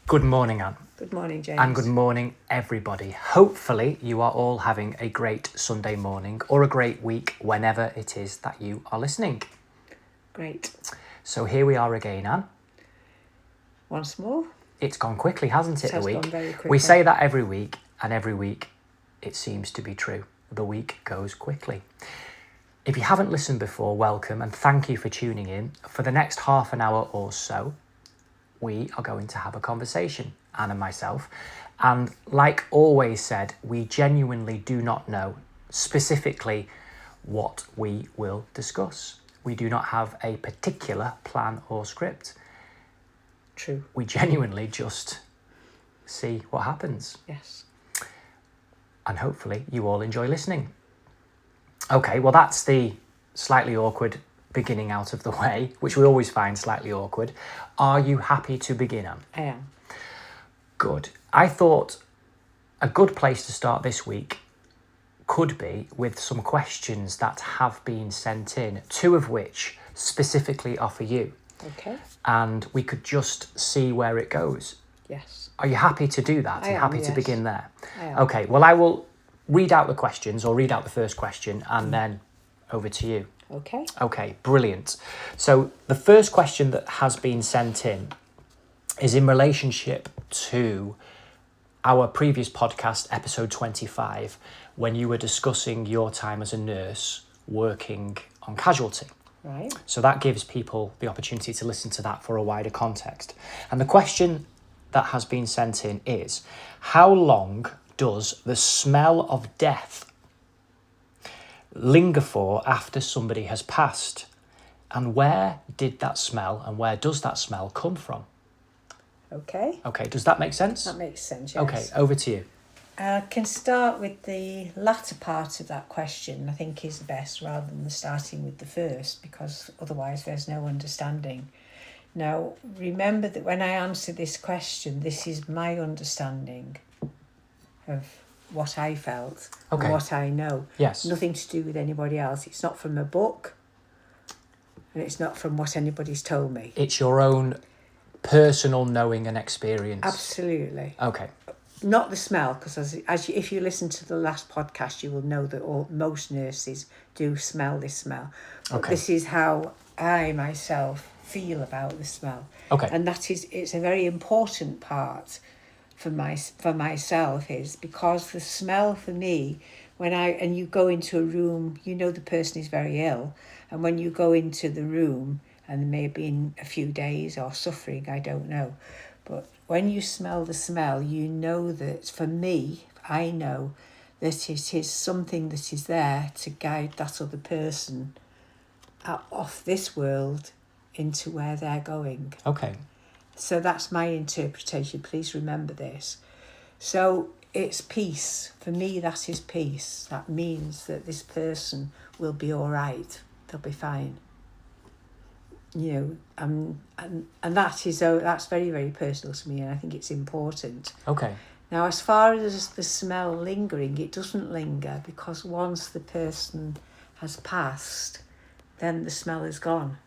Good morning, Anne. Good morning, James. And good morning, everybody. Hopefully, you are all having a great Sunday morning or a great week whenever it is that you are listening. Great. So here we are again, Anne. Once more. It's gone quickly, hasn't it, It has the week? gone very quickly. We say that every week, and every week it seems to be true. The week goes quickly. If you haven't listened before, welcome and thank you for tuning in. For the next half an hour or so, we are going to have a conversation, Anne and myself. And like always said, we genuinely do not know specifically what we will discuss. We do not have a particular plan or script. True. We genuinely just see what happens. Yes. And hopefully you all enjoy listening. Okay, well, that's the slightly awkward beginning out of the way, which we always find slightly awkward. Are you happy to begin, Anne? I am. Good. I thought a good place to start this week could be with some questions that have been sent in, two of which specifically are for you. Okay. And we could just see where it goes. Yes. Are you happy to do that? I am, happy yes. to begin there? I am. Okay, well, I will read out the questions or read out the first question and then over to you. Okay. Okay, brilliant. So the first question that has been sent in is in relationship to our previous podcast, episode 25, when you were discussing your time as a nurse working on casualty. Right. So that gives people the opportunity to listen to that for a wider context. And the question that has been sent in is, how long does the smell of death linger for after somebody has passed? And where did that smell and where does that smell come from? Okay. Okay, does that make sense? That makes sense, yes. Okay, over to you. I can start with the latter part of that question, I think is the best, rather than starting with the first, because otherwise there's no understanding. Now, remember that when I answer this question, this is my understanding of what I felt Okay. and what I know. Yes. Nothing to do with anybody else. It's not from a book and it's not from what anybody's told me. It's your own personal knowing and experience. Absolutely. Okay. Not the smell, because if you listen to the last podcast, you will know that most nurses do smell this smell. But Okay. this is how I myself feel about the smell. Okay. And it's a very important part for myself, is because the smell for me, and you go into a room, you know the person is very ill, and when you go into the room, and maybe in a few days or suffering, I don't know, but when you smell the smell, you know that, for me, I know that it is something that is there to guide that other person off this world into where they're going. Okay. So that's my interpretation. Please remember this. So it's peace. For me, that is peace. That means that this person will be all right. They'll be fine. You know, and that's very, very personal to me, and I think it's important. Okay. Now, as far as the smell lingering, it doesn't linger, because once the person has passed, then the smell is gone.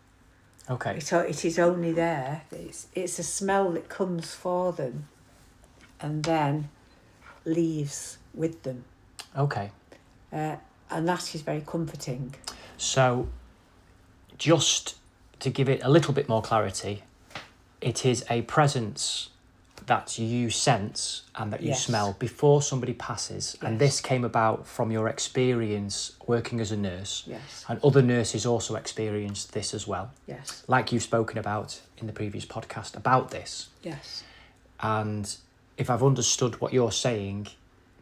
Okay. It is only there. It's a smell that comes for them and then leaves with them. Okay. And that is very comforting. So, just to give it a little bit more clarity, it is a presence that you sense and that you Yes. smell before somebody passes. Yes. And this came about from your experience working as a nurse. Yes. And other nurses also experienced this as well. Yes. Like you've spoken about in the previous podcast about this. Yes. And if I've understood what you're saying,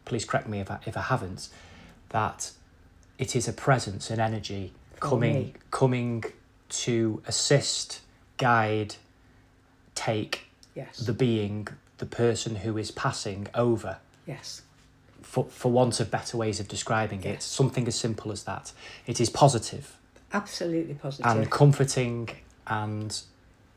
please correct me if I haven't, that it is a presence, an energy coming to assist, guide, take Yes. the person who is passing over. Yes. For want of better ways of describing it, something as simple as that. It is positive. Absolutely positive. And comforting and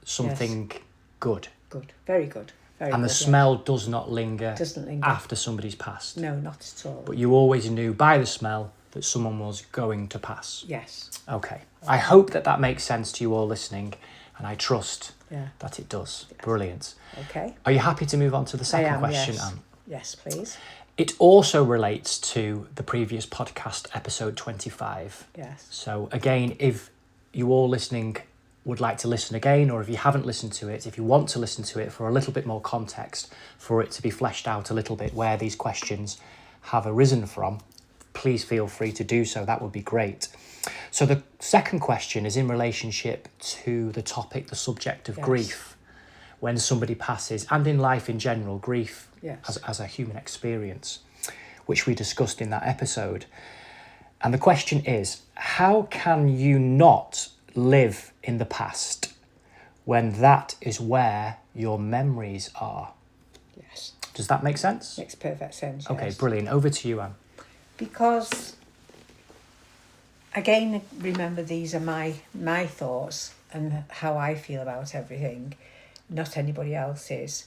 something good. Good. Very good. Very And good. the smell does not linger Doesn't linger. after somebody's passed. No, not at all. But you always knew by the smell that someone was going to pass. Yes. Okay. I hope that makes sense to you all listening. and I trust Yeah. that it does. Yes. Brilliant. Okay. Are you happy to move on to the I second am, question, yes. Anne? Yes, please. It also relates to the previous podcast, episode 25. Yes. So again, if you all listening would like to listen again, or if you haven't listened to it, if you want to listen to it for a little bit more context, for it to be fleshed out a little bit where these questions have arisen from, please feel free to do so. That would be great. So the second question is in relationship to the topic, the subject of Yes. grief. When somebody passes, and in life in general, grief Yes. as a human experience, which we discussed in that episode. And the question is, how can you not live in the past when that is where your memories are? Yes. Does that make sense? Makes perfect sense. Okay, yes. brilliant. Over to you, Anne. Because, again, remember, these are my thoughts and how I feel about everything, not anybody else's.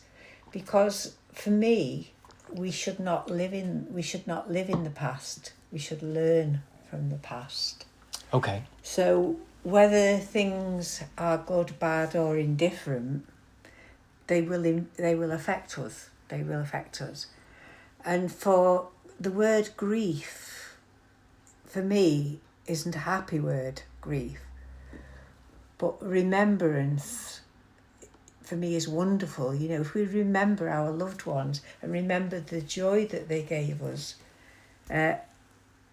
Because for me, we should not live in the past. We should learn from the past. Okay. So whether things are good, bad, or indifferent, they will affect us. They will affect us. And for the word grief, for me, isn't a happy word, grief. But remembrance, for me, is wonderful. You know, if we remember our loved ones and remember the joy that they gave us,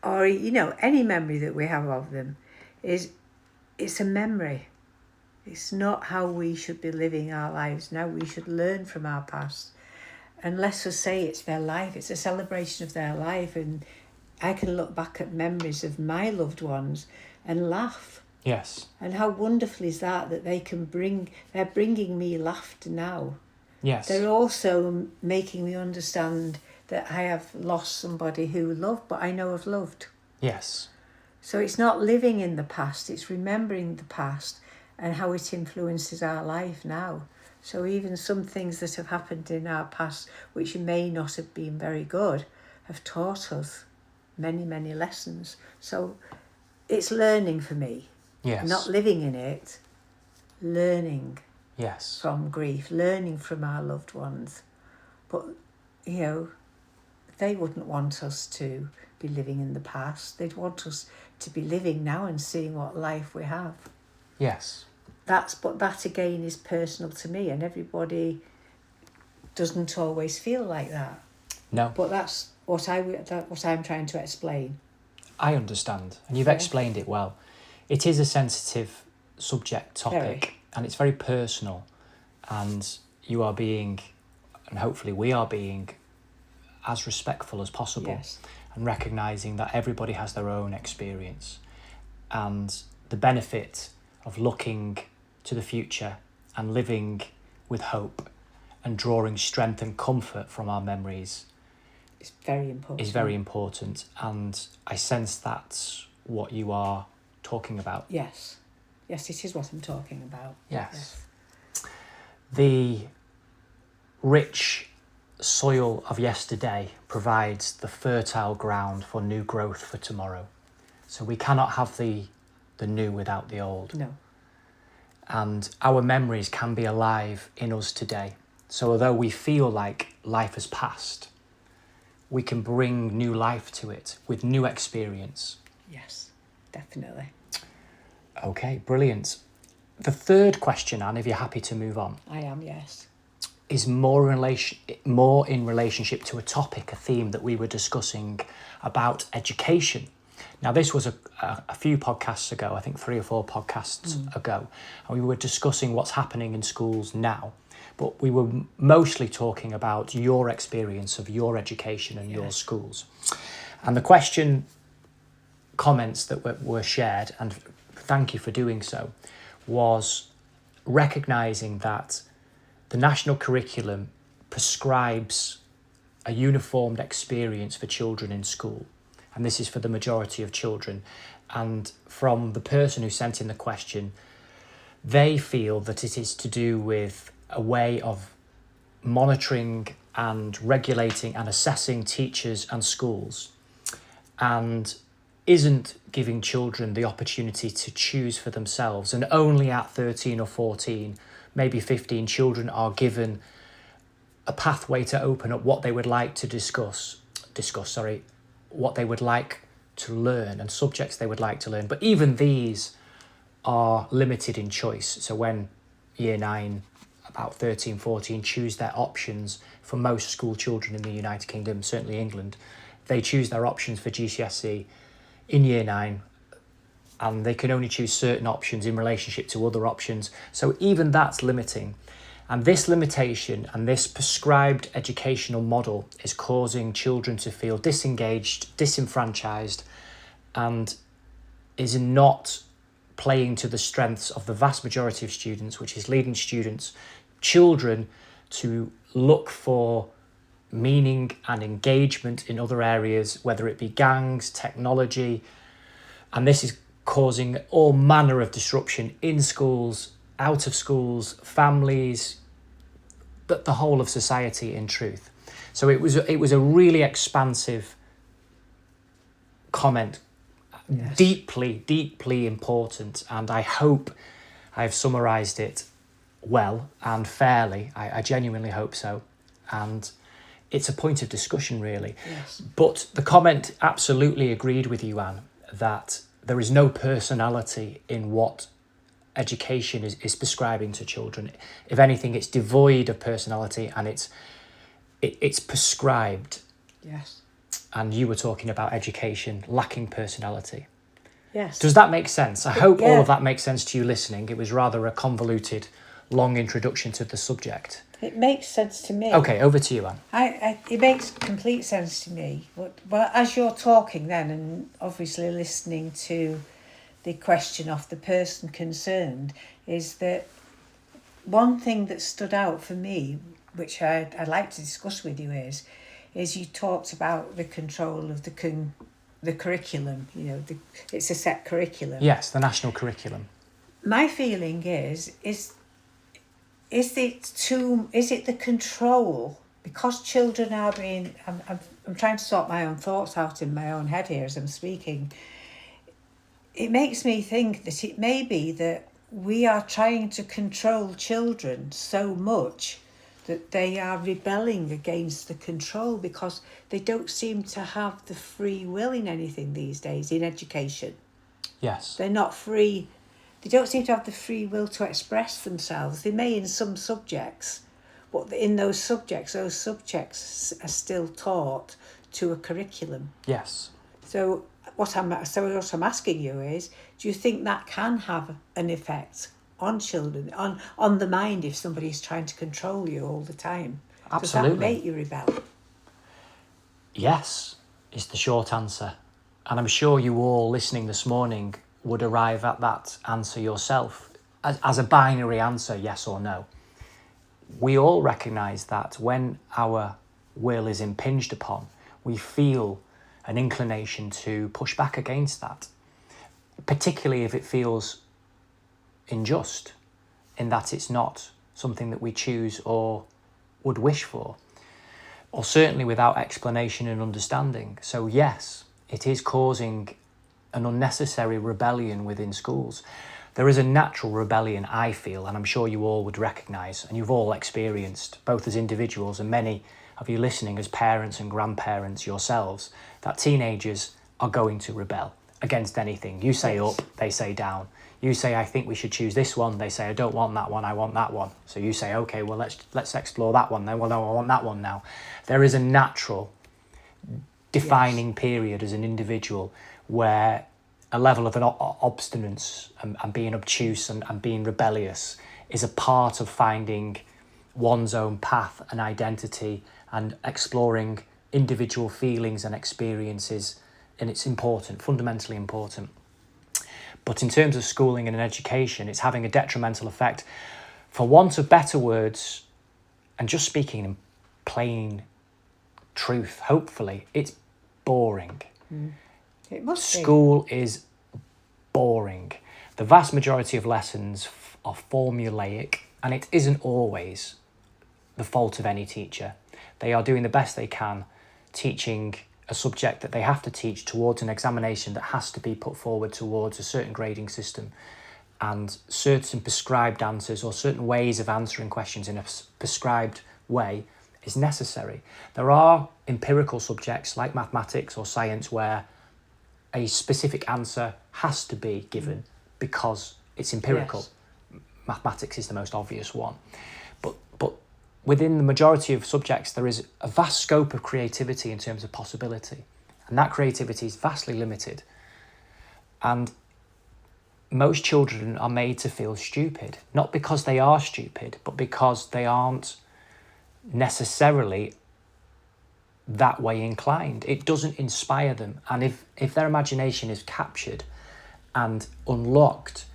or, you know, any memory that we have of them, it's a memory. It's not how we should be living our lives now. We should learn from our past. And let's just say it's their life. It's a celebration of their life. And I can look back at memories of my loved ones and laugh. Yes. And how wonderful is that they're bringing me laughter now. Yes. They're also making me understand that I have lost somebody who loved, but I know I've loved. Yes. So it's not living in the past, it's remembering the past and how it influences our life now. So even some things that have happened in our past, which may not have been very good, have taught us many, many lessons. So it's learning for me. Yes. Not living in it, learning Yes. from grief, learning from our loved ones. But, you know, they wouldn't want us to be living in the past. They'd want us to be living now and seeing what life we have. Yes. But that again is personal to me, and everybody doesn't always feel like that. No. But that's what I'm trying to explain. I understand, and you've Yeah. explained it well. It is a sensitive subject topic, Very. and it's very personal, and you are being, and hopefully we are being, as respectful as possible. Yes. And recognising that everybody has their own experience, and the benefit of looking to the future and living with hope and drawing strength and comfort from our memories It's very important. is very important. And I sense that's what you are talking about. Yes. Yes, it is what I'm talking about. Yes. The rich soil of yesterday provides the fertile ground for new growth for tomorrow. So we cannot have the new without the old. No. And our memories can be alive in us today. So although we feel like life has passed, we can bring new life to it with new experience. Yes, definitely. Okay, brilliant. The third question, Anne, if you're happy to move on, I am, yes. is more in relationship to a topic, a theme that we were discussing about education. Now, this was a few podcasts ago, I think 3 or 4 podcasts ago, and we were discussing what's happening in schools now. But we were mostly talking about your experience of your education and your schools. And the question, comments that were shared, and thank you for doing so, was recognising that the national curriculum prescribes a uniformed experience for children in school. And this is for the majority of children. And from the person who sent in the question, they feel that it is to do with a way of monitoring and regulating and assessing teachers and schools. And isn't giving children the opportunity to choose for themselves, and only at 13 or 14, maybe 15, children are given a pathway to open up what they would like to what they would like to learn and subjects they would like to learn. But even these are limited in choice. So when year 9, about 13, 14, choose their options, for most school children in the United Kingdom, certainly England, they choose their options for GCSE in year 9, and they can only choose certain options in relationship to other options. So even that's limiting. And this limitation and this prescribed educational model is causing children to feel disengaged, disenfranchised, and is not playing to the strengths of the vast majority of students, which is leading children to look for meaning and engagement in other areas, whether it be gangs, technology. And this is causing all manner of disruption in schools, out of schools, families, but the whole of society in truth. So it was a really expansive comment, yes. Deeply important, and I hope I've summarised it well and fairly. I genuinely hope so, and it's a point of discussion, really. Yes. But the comment absolutely agreed with you, Anne, that there is no personality in what education is prescribing to children. If anything, it's devoid of personality, and it's prescribed. Yes. And you were talking about education lacking personality. Yes. Does that make sense? I hope all of that makes sense to you listening. It was rather a convoluted, long introduction to the subject. It makes sense to me. Okay, over to you, Anne. It makes complete sense to me. But as you're talking then, and obviously listening to the question of the person concerned, is that one thing that stood out for me, which I'd like to discuss with you, is you talked about the control of the curriculum. You know, it's a set curriculum. Yes, the national curriculum. My feeling is it the control? Because children are being... I'm trying to sort my own thoughts out in my own head here as I'm speaking. It makes me think that it may be that we are trying to control children so much that they are rebelling against the control, because they don't seem to have the free will in anything these days in education. Yes. They're not free. They don't seem to have the free will to express themselves. They may in some subjects, but in those subjects are still taught to a curriculum. Yes. So what I'm asking you is, do you think that can have an effect on children, on the mind, if somebody's trying to control you all the time? Absolutely. Does that make you rebel? Yes, is the short answer. And I'm sure you all listening this morning would arrive at that answer yourself as a binary answer, yes or no. We all recognise that when our will is impinged upon, we feel an inclination to push back against that, particularly if it feels unjust, in that it's not something that we choose or would wish for, or certainly without explanation and understanding. So yes, it is causing an unnecessary rebellion within schools. There is a natural rebellion, I feel, and I'm sure you all would recognise, and you've all experienced, both as individuals and many of you listening as parents and grandparents yourselves, that teenagers are going to rebel against anything. You say up, they say down. You say, I think we should choose this one. They say, I don't want that one, I want that one. So you say, okay, well, let's explore that one then. Well, no, I want that one now. There is a natural defining period as an individual where a level of an obstinance and being obtuse and being rebellious is a part of finding one's own path and identity and exploring individual feelings and experiences. And it's important, fundamentally important. But in terms of schooling and education, it's having a detrimental effect. For want of better words, and just speaking in plain truth, hopefully, it's boring. It must be. School is boring. The vast majority of lessons are formulaic, and it isn't always the fault of any teacher. They are doing the best they can, teaching a subject that they have to teach towards an examination that has to be put forward towards a certain grading system, and certain prescribed answers or certain ways of answering questions in a prescribed way is necessary. There are empirical subjects like mathematics or science where a specific answer has to be given because it's empirical. Yes. Mathematics is the most obvious one. But within the majority of subjects, there is a vast scope of creativity in terms of possibility. And that creativity is vastly limited. And most children are made to feel stupid, not because they are stupid, but because they aren't necessarily that way inclined. It doesn't inspire them. And if their imagination is captured and unlocked,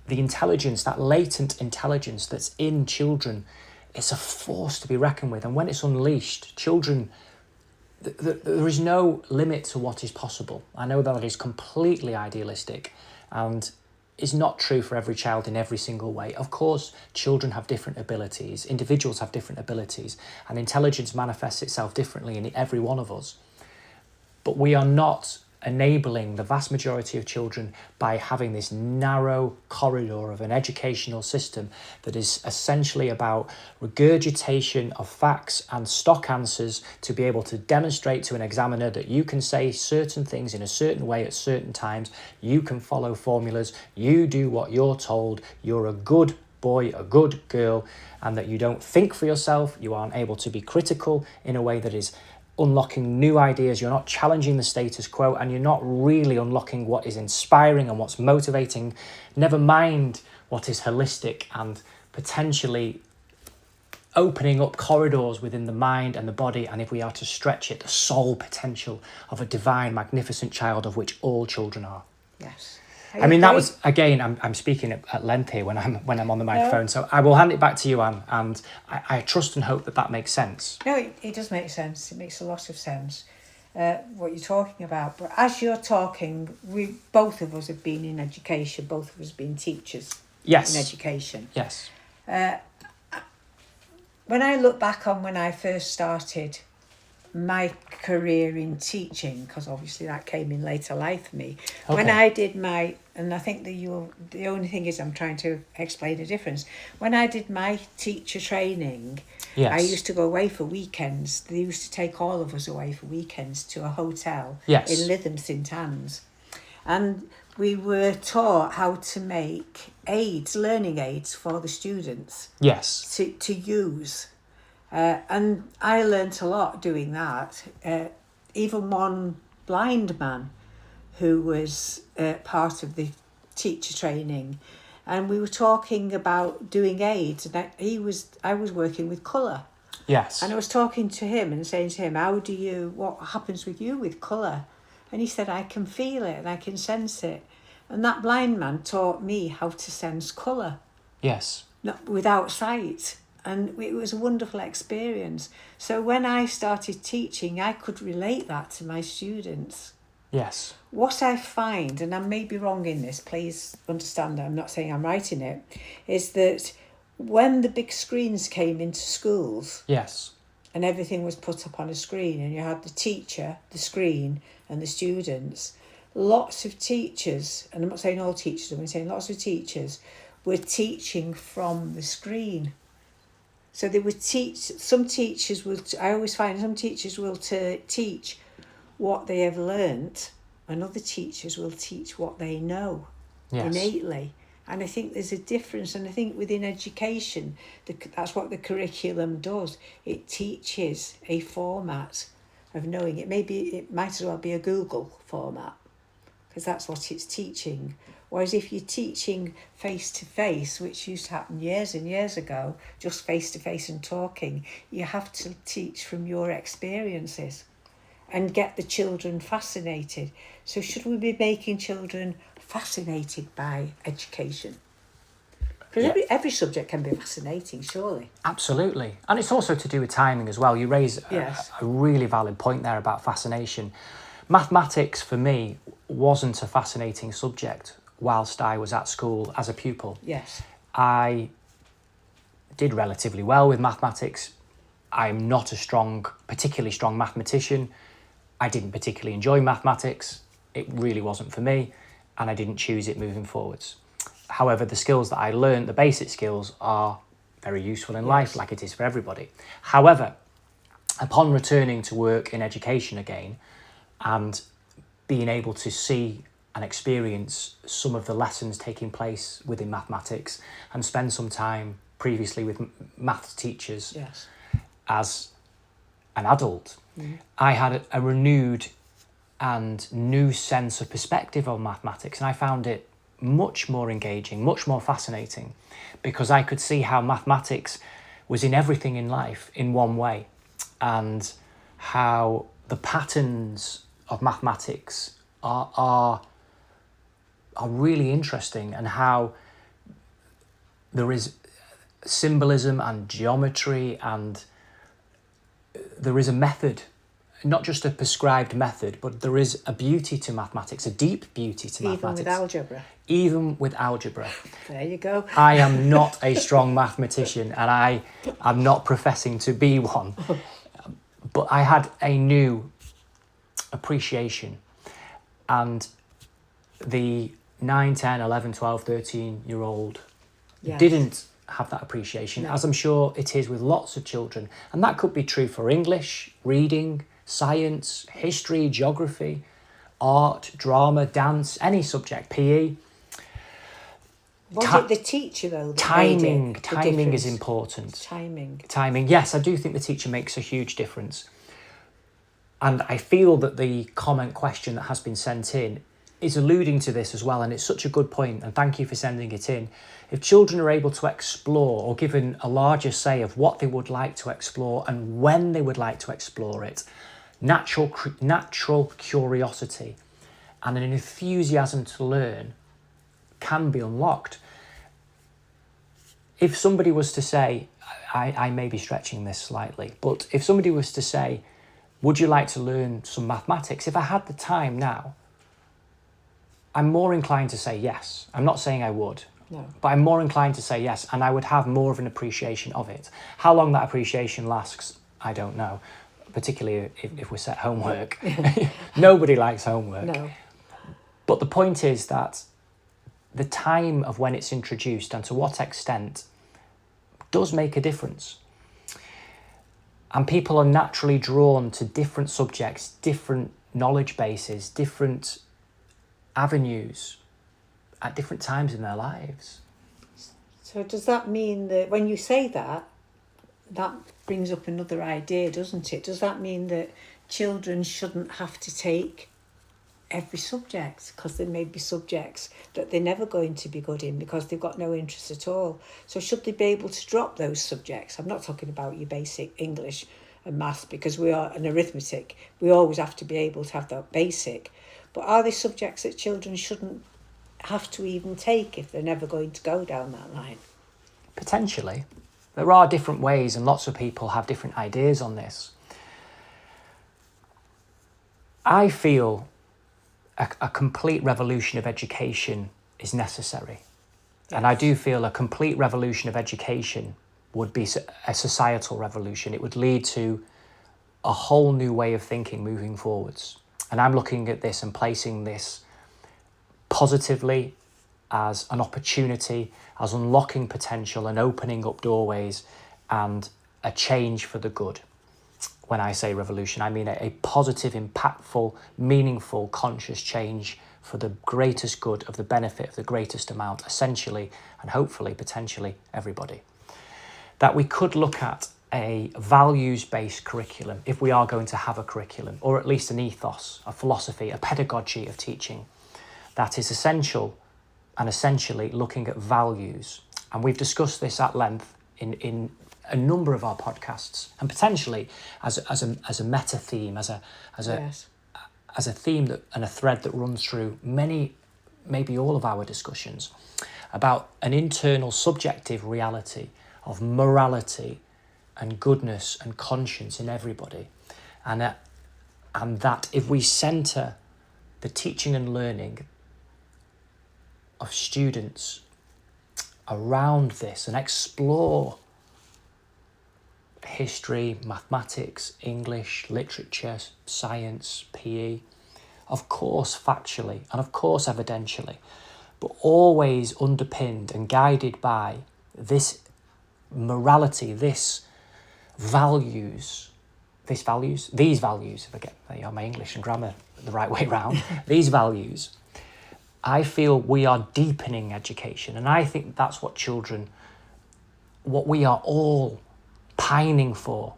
the intelligence, that latent intelligence that's in children, it's a force to be reckoned with. And when it's unleashed, children, there is no limit to what is possible. I know that is completely idealistic and is not true for every child in every single way. Of course, children have different abilities, individuals have different abilities, and intelligence manifests itself differently in every one of us. But we are not enabling the vast majority of children by having this narrow corridor of an educational system that is essentially about regurgitation of facts and stock answers to be able to demonstrate to an examiner that you can say certain things in a certain way at certain times, you can follow formulas, you do what you're told, you're a good boy, a good girl, and that you don't think for yourself, you aren't able to be critical in a way that is unlocking new ideas, you're not challenging the status quo, and you're not really unlocking what is inspiring and what's motivating, never mind what is holistic and potentially opening up corridors within the mind and the body, and if we are to stretch it, the soul potential of a divine, magnificent child, of which all children are. Yes. I mean, that was, again, I'm speaking at length here when I'm on the microphone, so I will hand it back to you, Anne, and I trust and hope that makes sense. No, it does make sense. It makes a lot of sense, what you're talking about. But as you're talking, both of us have been in education, both of us have been teachers. Yes. In education. Yes. When I look back on when I first started my career in teaching, because obviously that came in later life for me. Okay. When I did and I think the only thing is I'm trying to explain the difference. When I did my teacher training, yes, I used to go away for weekends. They used to take all of us away for weekends to a hotel, yes, in Lytham St Anne's. And we were taught how to make learning aids for the students. Yes. To use. And I learnt a lot doing that. Even one blind man who was part of the teacher training, and we were talking about doing aids, and I was working with colour. Yes. And I was talking to him and saying to him, what happens with you with colour? And he said, I can feel it and I can sense it. And that blind man taught me how to sense colour. Yes. Not without sight. And it was a wonderful experience. So when I started teaching, I could relate that to my students. Yes. What I find, and I may be wrong in this, please understand that I'm not saying I'm right in it, is that when the big screens came into schools, yes, and everything was put up on a screen, and you had the teacher, the screen, and the students, lots of teachers, and I'm not saying all teachers, I'm saying lots of teachers, were teaching from the screen. So they would teach, some teachers will, I always find some teachers will teach what they have learnt, and other teachers will teach what they know, yes, innately. And I think there's a difference, and I think within education, that's what the curriculum does. It teaches a format of knowing. It might as well be a Google format, because that's what it's teaching. Whereas if you're teaching face-to-face, which used to happen years and years ago, just face-to-face and talking, you have to teach from your experiences and get the children fascinated. So should we be making children fascinated by education? Because every subject can be fascinating, surely. Absolutely. And it's also to do with timing as well. You raise a really valid point there about fascination. Mathematics, for me, wasn't a fascinating subject whilst I was at school as a pupil. Yes. I did relatively well with mathematics. I'm not a particularly strong mathematician. I didn't particularly enjoy mathematics. It really wasn't for me, and I didn't choose it moving forwards. However, the skills that I learned, the basic skills, are very useful in life, like it is for everybody. However, upon returning to work in education again and being able to see and experience some of the lessons taking place within mathematics and spend some time previously with maths teachers as an adult, I had a renewed and new sense of perspective on mathematics, and I found it much more engaging, much more fascinating, because I could see how mathematics was in everything in life in one way, and how the patterns of mathematics are really interesting, and how there is symbolism and geometry, and there is a method, not just a prescribed method, but there is a beauty to mathematics, a deep beauty to mathematics. Even with algebra. Even with algebra. There you go. I am not a strong mathematician, and I am not professing to be one. But I had a new appreciation, and the 9, 10, 11, 12, 13-year-old didn't have that appreciation, as I'm sure it is with lots of children. And that could be true for English, reading, science, history, geography, art, drama, dance, any subject, PE. Was it the teacher, though, that timing made it timing is difference? important. Timing. Yes, I do think the teacher makes a huge difference. And I feel that the comment question that has been sent in is alluding to this as well, and it's such a good point, and thank you for sending it in. If children are able to explore, or given a larger say of what they would like to explore and when they would like to explore it, natural curiosity and an enthusiasm to learn can be unlocked. If somebody was to say, I may be stretching this slightly, but if somebody was to say, would you like to learn some mathematics? If I had the time now, I'm more inclined to say yes. I'm not saying I would, but I'm more inclined to say yes, and I would have more of an appreciation of it. How long that appreciation lasts, I don't know, particularly if we set homework. Nobody likes homework. No. But the point is that the time of when it's introduced and to what extent does make a difference. And people are naturally drawn to different subjects, different knowledge bases, different avenues at different times in their lives. So does that mean that when you say that, that brings up another idea, doesn't it? Does that mean that children shouldn't have to take every subject, because there may be subjects that they're never going to be good in because they've got no interest at all? So should they be able to drop those subjects? I'm not talking about your basic English and maths, because we are an arithmetic. We always have to be able to have that basic. But are there subjects that children shouldn't have to even take if they're never going to go down that line? Potentially. There are different ways, and lots of people have different ideas on this. I feel a complete revolution of education is necessary. Yes. And I do feel a complete revolution of education would be a societal revolution. It would lead to a whole new way of thinking moving forwards. And I'm looking at this and placing this positively as an opportunity, as unlocking potential and opening up doorways and a change for the good. When I say revolution, I mean a positive, impactful, meaningful, conscious change for the greatest good, of the benefit of the greatest amount, essentially, and hopefully, potentially, everybody. That we could look at a values-based curriculum, if we are going to have a curriculum, or at least an ethos, a philosophy, a pedagogy of teaching that is essential and essentially looking at values. And we've discussed this at length in a number of our podcasts, and potentially as a meta theme, as a theme that, and a thread that runs through many, maybe all of our discussions about an internal subjective reality of morality and goodness and conscience in everybody, and that if we centre the teaching and learning of students around this and explore history, mathematics, English, literature, science, PE, of course factually and of course evidentially, but always underpinned and guided by this morality, these values, if I get my English and grammar the right way round, these values. I feel we are deepening education, and I think that's what we are all pining for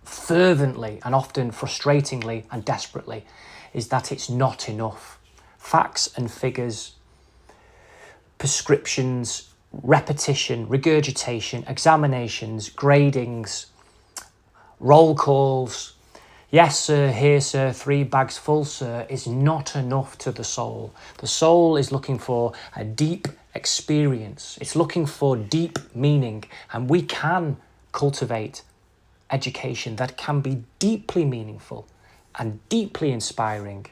fervently and often frustratingly and desperately, is that it's not enough. Facts and figures, prescriptions, repetition, regurgitation, examinations, gradings, roll calls, yes sir, here sir, 3 bags full sir, is not enough to the soul. The soul is looking for a deep experience. It's looking for deep meaning, and we can cultivate education that can be deeply meaningful and deeply inspiring,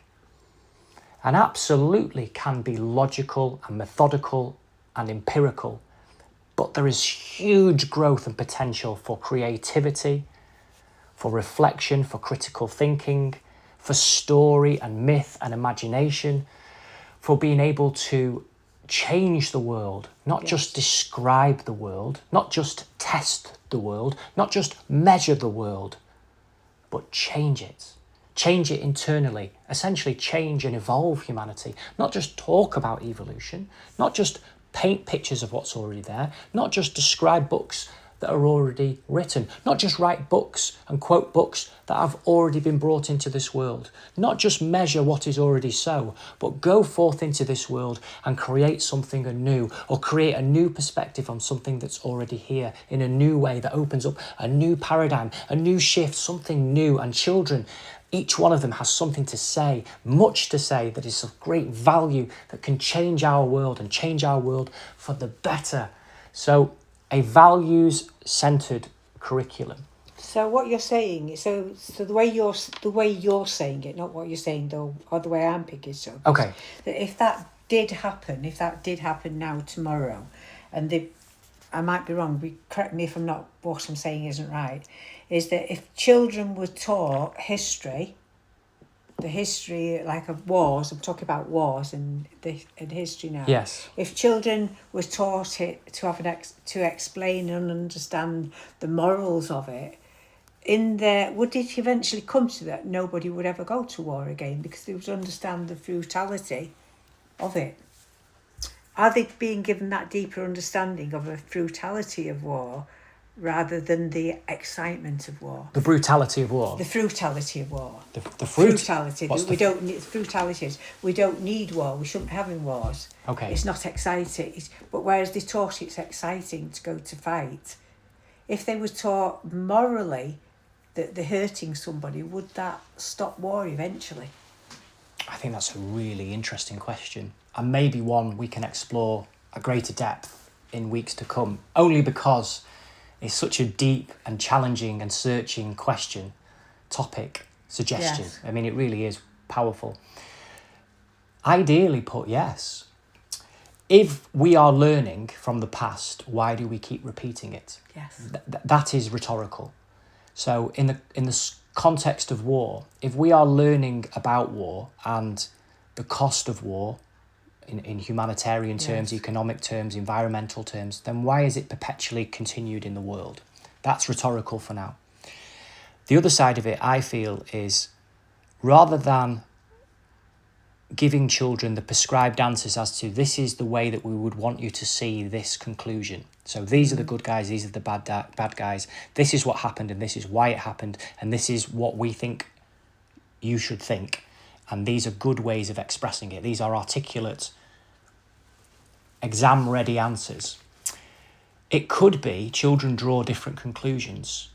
and absolutely can be logical and methodical and empirical. But there is huge growth and potential for creativity, for reflection, for critical thinking, for story and myth and imagination, for being able to change the world, not just describe the world, not just test the world, not just measure the world, but change it. Change it internally, essentially change and evolve humanity, not just talk about evolution, not just paint pictures of what's already there, not just describe books that are already written, not just write books and quote books that have already been brought into this world, not just measure what is already so, but go forth into this world and create something anew, or create a new perspective on something that's already here in a new way that opens up a new paradigm, a new shift, something new. And children, each one of them has something to say, much to say, that is of great value, that can change our world and change our world for the better. So a values-centered curriculum. So what you're saying, so the way you're saying it, not what you're saying though, or the way I'm picking it up. Okay. That if that did happen now tomorrow, and I might be wrong, correct me if what I'm saying isn't right, is that if children were taught the history like of wars, I'm talking about wars in history now. Yes. If children were taught it to have to explain and understand the morals of it, would it eventually come to that nobody would ever go to war again because they would understand the brutality of it? Are they being given that deeper understanding of the brutality of war rather than the excitement of war? The brutality of war. The fruitality of war. The fruit. Fruitality. Fruitality is we don't need war. We shouldn't be having wars. Okay. It's not exciting. But whereas they taught it's exciting to go to fight, if they were taught morally that they're hurting somebody, would that stop war eventually? I think that's a really interesting question, and maybe one we can explore at greater depth in weeks to come, only because it's such a deep and challenging and searching question, topic, suggestion. Yes. I mean, it really is powerful. Ideally put, yes. If we are learning from the past, why do we keep repeating it? Yes. That is rhetorical. So in the context of war, if we are learning about war and the cost of war in humanitarian terms, economic terms, environmental terms, then why is it perpetually continued in the world? That's rhetorical for now. The other side of it, I feel, is rather than giving children the prescribed answers as to this is the way that we would want you to see this conclusion. So these are the good guys, these are the bad guys. This is what happened and this is why it happened and this is what we think you should think. And these are good ways of expressing it. These are articulate, exam-ready answers. It could be children draw different conclusions.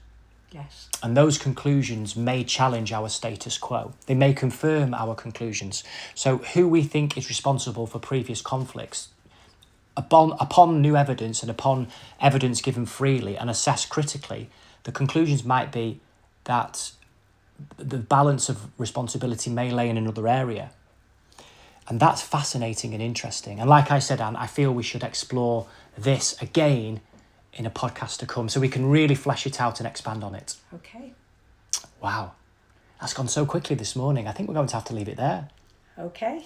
Yes. And those conclusions may challenge our status quo. They may confirm our conclusions. So who we think is responsible for previous conflicts, upon new evidence and upon evidence given freely and assessed critically, the conclusions might be that the balance of responsibility may lay in another area. And that's fascinating and interesting. And like I said, Anne, I feel we should explore this again in a podcast to come so we can really flesh it out and expand on it. Okay. Wow. That's gone so quickly this morning. I think we're going to have to leave it there. Okay.